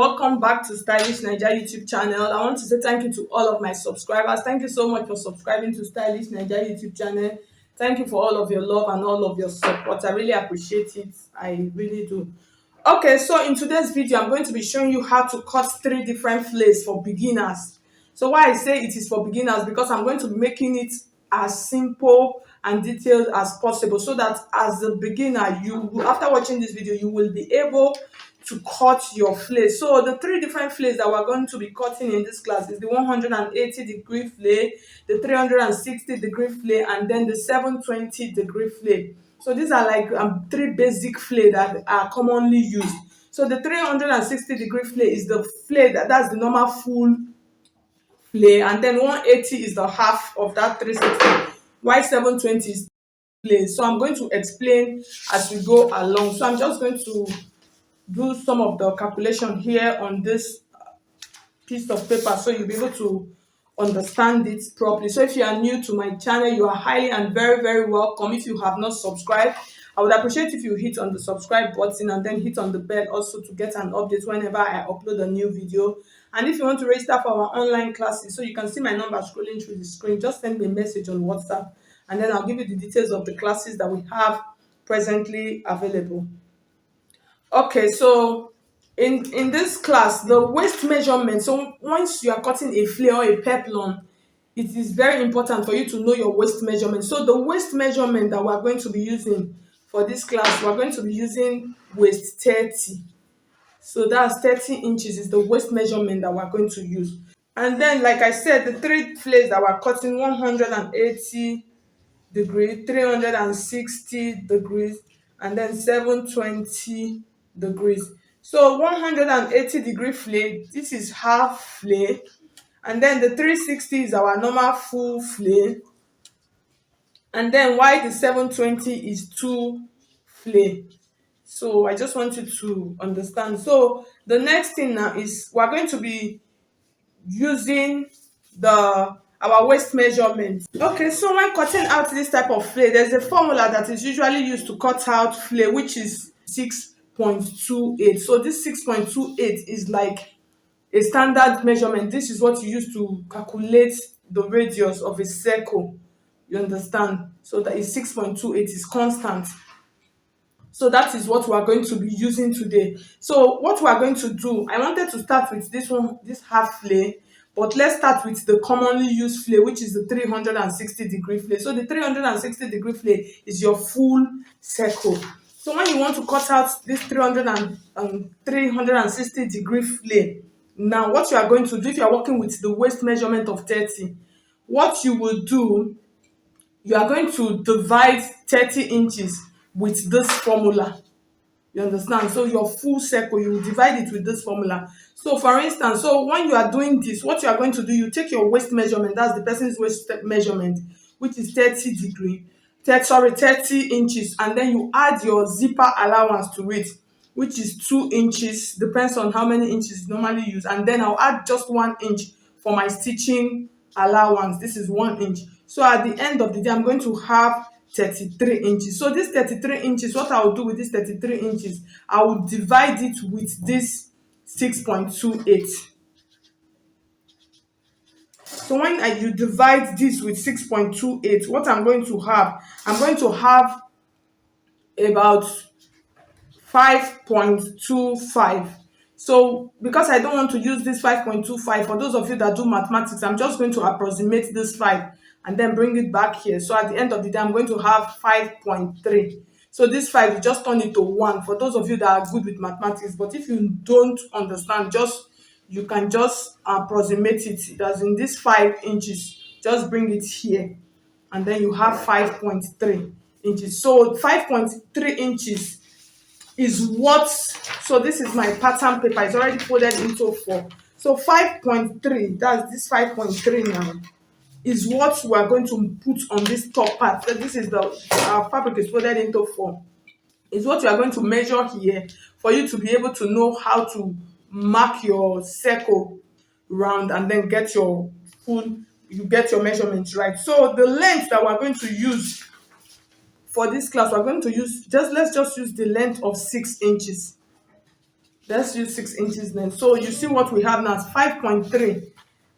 welcome back to Stylish Naija YouTube channel. I want to say thank you to all of my subscribers. Thank you so much for subscribing to Stylish Naija YouTube channel. Thank you for all of your love and all of your support. I really appreciate it. I really do. Okay, so in today's video, I'm going to be showing you how to cut 3 different flares for beginners. So why I say it is for beginners, because I'm going to be making it as simple and detailed as possible, so that as a beginner, after watching this video, you will be able to cut your flare. So the 3 different flares that we're going to be cutting in this class is the 180-degree flare, the 360-degree flare, and then the 720-degree flare. So these are like 3 basic flare that are commonly used. So the 360-degree flare is the flare that's the normal full flare, and then 180 is the half of that 360, while 720 is flare. So I'm going to explain as we go along. So I'm just going to do some of the calculation here on this piece of paper, so you'll be able to understand it properly. So if you are new to my channel, you are highly and very welcome. If you have not subscribed, I would appreciate if you hit on the subscribe button and then hit on the bell also to get an update whenever I upload a new video. And if you want to register for our online classes, so you can see my number scrolling through the screen, just send me a message on WhatsApp, and then I'll give you the details of the classes that we have presently available. Okay, so in this class, the waist measurement. So once you are cutting a flare or a peplum, it is very important for you to know your waist measurement. So the waist measurement that we're going to be using for this class, we're going to be using waist 30. So that's 30 inches is the waist measurement that we're going to use. And then, like I said, the 3 flares that we're cutting: 180 degrees, 360 degrees, and then 720 degrees. So 180-degree flare, this is half flare, and then the 360 is our normal full flare, and then while the 720 is 2 flare. So I just want you to understand. So the next thing now is we're going to be using our waist measurement. Okay, so when cutting out this type of flare, there's a formula that is usually used to cut out flare, which is 6.28. So this 6.28 is like a standard measurement. This is what you use to calculate the radius of a circle. You understand? So that is 6.28 is constant. So that is what we are going to be using today. So what we are going to do, I wanted to start with this half flare, but let's start with the commonly used flare, which is the 360-degree flare. So the 360-degree flare is your full circle. So when you want to cut out this 360-degree flare, now what you are going to do, if you are working with the waist measurement of 30, what you will do, you are going to divide 30 inches with this formula. You understand? So your full circle, you will divide it with this formula. So for instance, so when you are doing this, what you are going to do, you take your waist measurement, that's the person's waist measurement, which is 30 inches, and then you add your zipper allowance to it, which is 2 inches, depends on how many inches you normally use, and then I'll add just 1 inch for my stitching allowance. This is 1 inch. So at the end of the day, I'm going to have 33 inches. So this 33 inches, what I will do with this 33 inches, I will divide it with this 6.28. So when you divide this with 6.28, what I'm going to have about 5.25. So because I don't want to use this 5.25, for those of you that do mathematics, I'm just going to approximate this 5 and then bring it back here. So at the end of the day, I'm going to have 5.3. So this 5, you just turn it to 1 for those of you that are good with mathematics. But if you don't understand, you can just approximate it. As in this 5 inches, just bring it here, and then you have 5.3 inches. So 5.3 inches is what, so this is my pattern paper, it's already folded into 4. So 5.3, that's this 5.3 now, is what we are going to put on this top part. So this is our fabric is folded into 4. Is what you are going to measure here for you to be able to know how to mark your circle round and then get your measurements right. So the length that we're going to use for this class, we're going to use let's just use the length of 6 inches. Let's use 6 inches then. So you see what we have now is 5.3.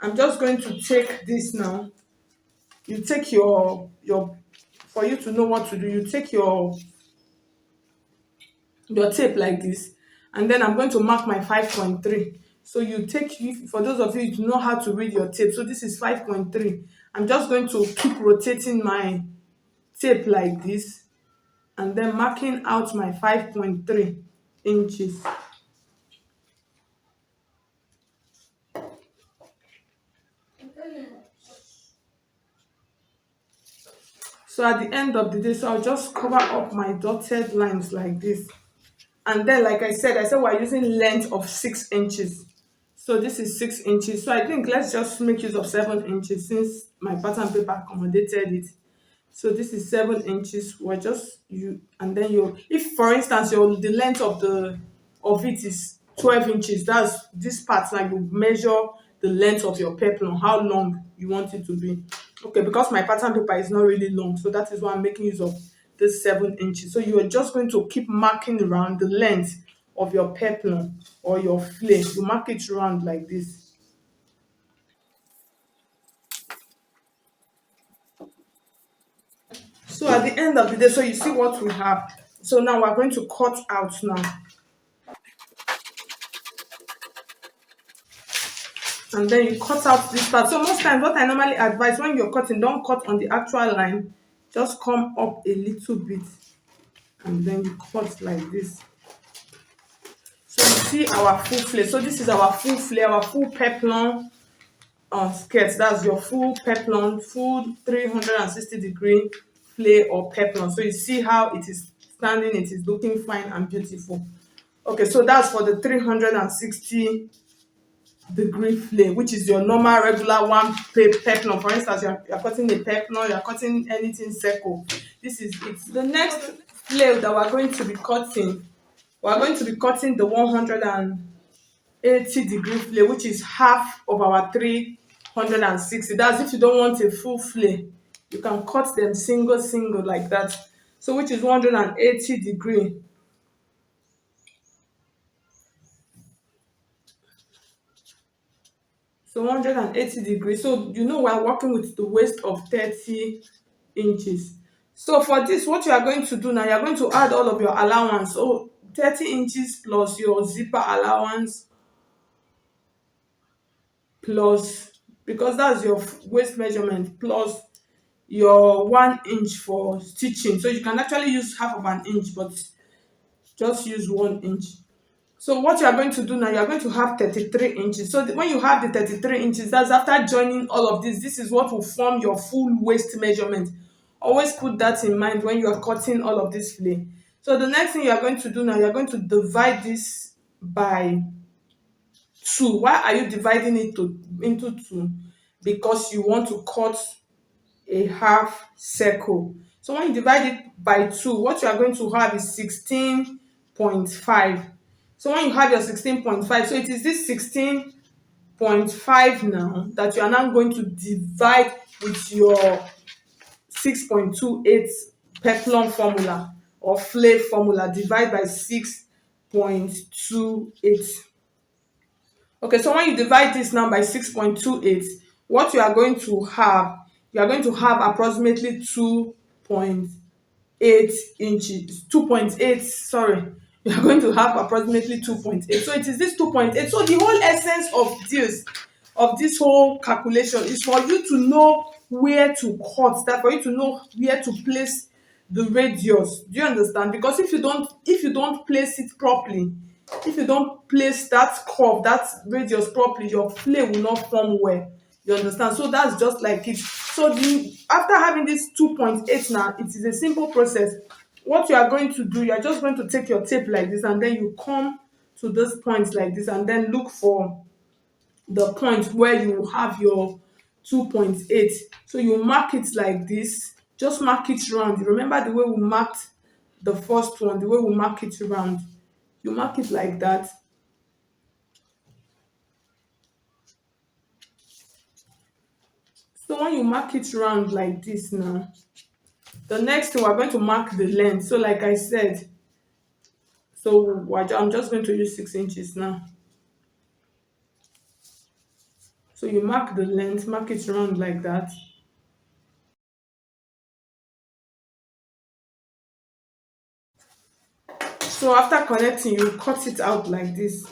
I'm just going to take this now. You take your for you to know what to do, you take your tape like this, and then I'm going to mark my 5.3. So you take, for those of you who know how to read your tape, so this is 5.3. I'm just going to keep rotating my tape like this, and then marking out my 5.3 inches. So at the end of the day, so I'll just cover up my dotted lines like this. And then, like I said we're using length of 6 inches. So this is 6 inches. So I think let's just make use of 7 inches since my pattern paper accommodated it. So this is 7 inches. We're just you, and then you, if for instance the length of it is 12 inches, that's this part. Like you measure the length of your peplum, how long you want it to be. Okay, because my pattern paper is not really long, so that is why I'm making use of this 7 inches. So you are just going to keep marking around the length of your peplum or your flare. You mark it around like this. So at the end of the day, so you see what we have. So now we're going to cut out now. And then you cut out this part. So most times what I normally advise when you're cutting, don't cut on the actual line. Just come up a little bit and then you cut like this. So you see our full flare. So this is our full flare, our full peplum skirt. That's your full peplum, full 360-degree flare or peplum. So you see how it is standing, it is looking fine and beautiful. Okay, so that's for the 360-degree flare, which is your normal regular one peplum. For instance, you're cutting a peplum, you're cutting anything circle. This is it. The next flare that we're going to be cutting, the 180-degree flare, which is half of our 360. That's if you don't want a full flare, you can cut them single like that. So which is 180 degree. So 180 degrees. So you know we're working with the waist of 30 inches. So for this, what you are going to do now, you're going to add all of your allowance. So 30 inches plus your zipper allowance plus, because that's your waist measurement, plus your 1 inch for stitching. So you can actually use half of an inch, but just use 1 inch. So what you are going to do now, you are going to have 33 inches. So when you have the 33 inches, that's after joining all of this. This is what will form your full waist measurement. Always put that in mind when you are cutting all of this flare. So the next thing you are going to do now, you are going to divide this by 2. Why are you dividing it into 2? Because you want to cut a half circle. So when you divide it by 2, what you are going to have is 16.5. So when you have your 16.5, so it is this 16.5 now that you are now going to divide with your 6.28 peplum formula or flare formula. Divide by 6.28. Okay, so when you divide this now by 6.28, what you are going to have approximately 2.8 inches. 2.8, sorry. You are going to have approximately 2.8. So it is this 2.8. So the whole essence of this whole calculation is for you to know where to cut, that for you to know where to place the radius. Do you understand? Because if you don't place it properly, if you don't place that curve, that radius properly, your flare will not form well. You understand? So that's just like it. So after having this 2.8 now, it is a simple process. What you are going to do, you are just going to take your tape like this, and then you come to this point like this, and then look for the point where you have your 2.8. So you mark it like this. Just mark it round. Remember the way we marked the first one, the way we mark it round. You mark it like that. So when you mark it round like this now, the next thing we're going to mark the length. So like I said, So I'm just going to use 6 inches now. So you mark the length, mark it round like that. So after connecting, you cut it out like this.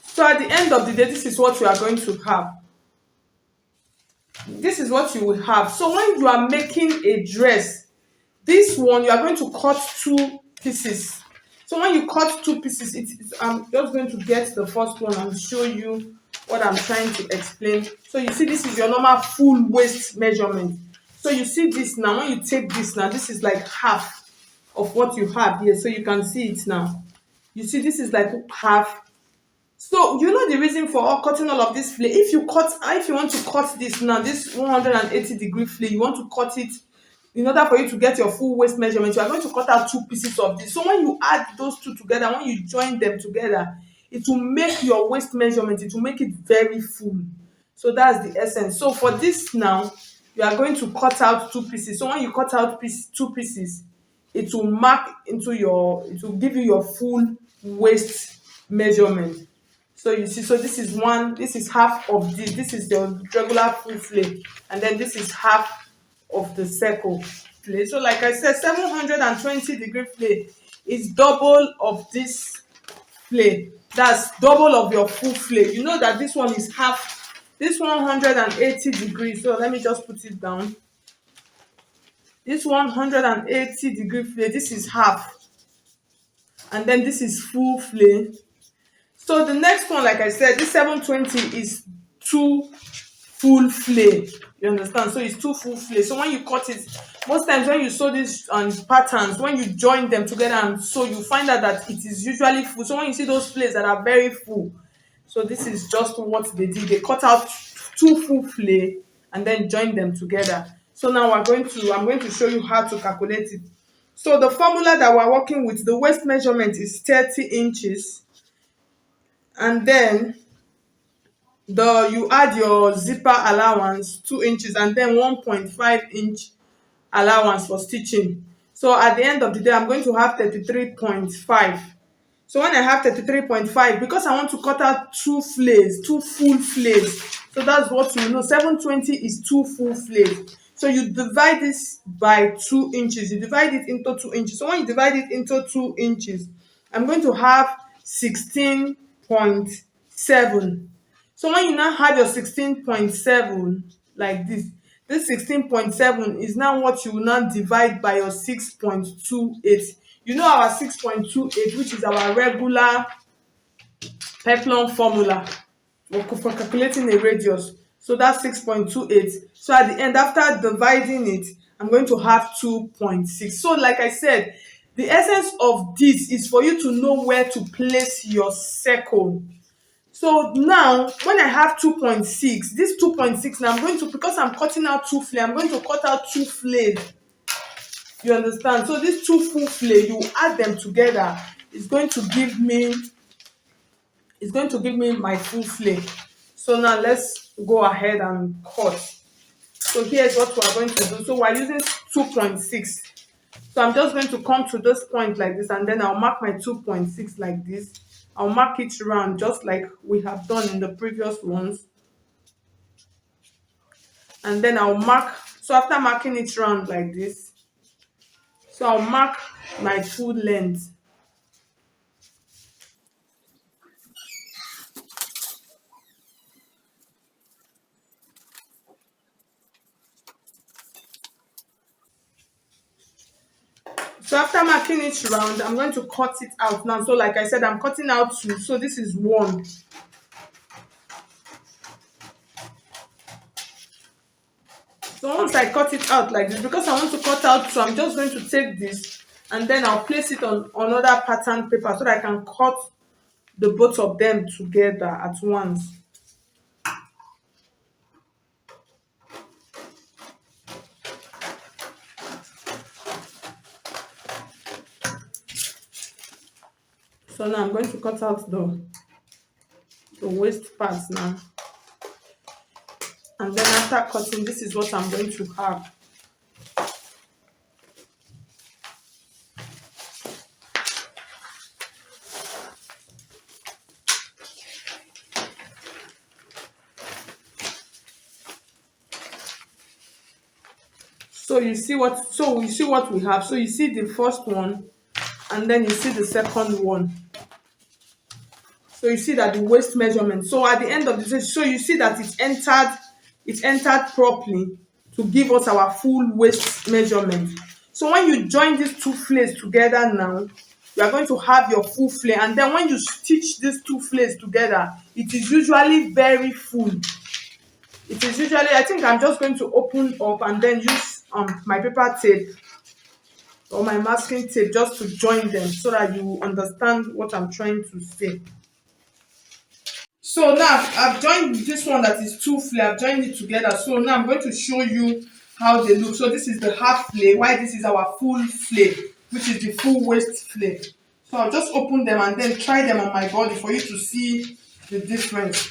So at the end of the day, this is what you are going to have. This is what you will have. So when you are making a dress, this one you are going to cut 2 pieces. So when you cut 2 pieces, I'm just going to get the first one and show you what I'm trying to explain. So you see, this is your normal full waist measurement. So you see this now, when you take this now, this is like half of what you have here. So you can see it now. You see, this is like half. So you know the reason for cutting all of this flay. If you want to cut this now, this 180-degree flay, you want to cut it in order for you to get your full waist measurement. You are going to cut out 2 pieces of this. So when you add those two together, when you join them together, it will make your waist measurement. It will make it very full. So that's the essence. So for this now, you are going to cut out 2 pieces. So when you cut out 2 pieces, it will it will give you your full waist measurement. So you see, so this is half of this is your regular full flay, and then this is half of the circle flay. So like I said, 720-degree flay is double of this flay. That's double of your full flay. You know that this one is half, this 180 degrees. So let me just put it down. This 180-degree flay, this is half, and then this is full flay. So the next one, like I said, this 720 is 2 full flay. You understand? So it's 2 full flay. So when you cut it, most times when you sew these patterns, when you join them together and sew, you find out that it is usually full. So when you see those flays that are very full, so this is just what they did. They cut out 2 full flay and then join them together. So now I'm going to show you how to calculate it. So the formula that we're working with, the waist measurement is 30 inches. And then you add your zipper allowance 2 inches, and then 1.5 inch allowance for stitching. So at the end of the day, I'm going to have 33.5. So when I have 33.5, because I want to cut out 2 full flays, so that's what you know. 720 is 2 full flays. So you divide this by 2 inches. You divide it into 2 inches. So when you divide it into 2 inches, I'm going to have 16.7. So when you now have your 16.7 like this 16.7 is now what you will now divide by your 6.28. You know our 6.28, which is our regular peplum formula for calculating a radius. So that's 6.28. So at the end, after dividing it, I'm going to have 2.6. So like I said, the essence of this is for you to know where to place your circle. So now when I have 2.6, this 2.6 now I'm going to, because I'm cutting out 2 flay, I'm going to cut out 2 flays. You understand? So these 2 full flay, you add them together, it's going to give me my full flay. So now let's go ahead and cut. So here's what we are going to do. So we're using 2.6. So I'm just going to come to this point like this, and then I'll mark my 2.6 like this. I'll mark it round just like we have done in the previous ones. And then I'll mark, so after marking it round like this, so I'll mark my full length. So after marking it round, I'm going to cut it out now. So like I said, I'm cutting out 2. So this is 1. So once I cut it out like this, because I want to cut out 2, I'm just going to take this and then I'll place it on another pattern paper so that I can cut the both of them together at once. So now I'm going to cut out the waist parts now. And then after cutting, this is what I'm going to have. So you see what we have. So you see the first one, and then you see the second one. So you see that the waist measurement. So at the end of the day, so you see that it entered properly to give us our full waist measurement. So when you join these two flares together now, you are going to have your full flare. And then when you stitch these two flares together, it is usually very full. It is usually, I think I'm just going to open up and then use my paper tape or my masking tape just to join them so that you understand what I'm trying to say. So now I've joined this one that is two flare, I've joined it together. So now I'm going to show you how they look. So this is the half flare, while this is our full flare, which is the full waist flare. So I'll just open them and then try them on my body for you to see the difference.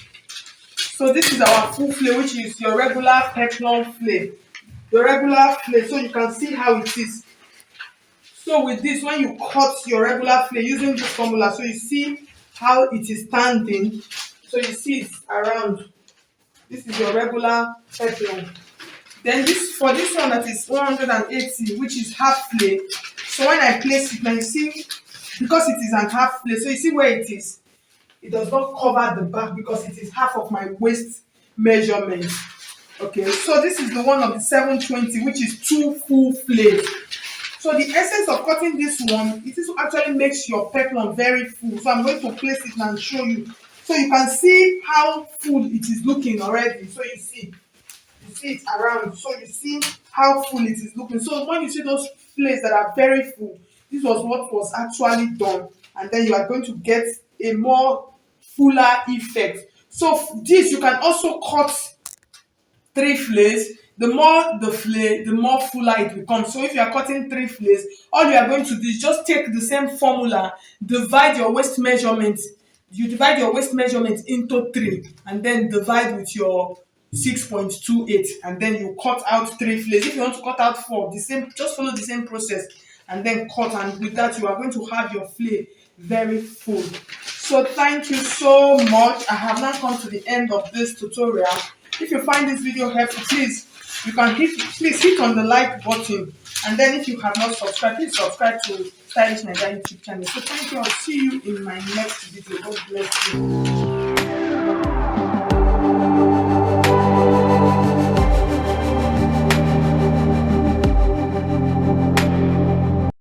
So this is our full flare, which is your regular peplum flare. Your regular flare, so you can see how it is. So with this, when you cut your regular flare using this formula, so you see how it is standing. So you see it's around. This is your regular peplum. Then this, for this one that is 180, which is half flare. So when I place it, now you see, because it is an half flare, so you see where it is. It does not cover the back because it is half of my waist measurement. Okay, so this is the one of the 720, which is two full flares. So the essence of cutting this one, it is actually makes your peplum very full. So I'm going to place it and show you. So you can see how full it is looking already. So you see it around. So you see how full it is looking. So when you see those flares that are very full, this was what was actually done. And then you are going to get a more fuller effect. So this, you can also cut 3 flares. The more the flare, the more fuller it becomes. So if you are cutting 3 flares, all you are going to do is just take the same formula, divide your waist measurement. You divide your waist measurement into 3 and then divide with your 6.28 and then you cut out 3 flares. If you want to cut out 4, the same, just follow the same process and then cut, and with that you are going to have your flare very full. So thank you so much. I have now come to the end of this tutorial. If you find this video helpful, please hit on the like button, and then if you have not subscribed, please subscribe to Stylish Naija YouTube channel. So thank you. I'll see you in my next video. God bless you.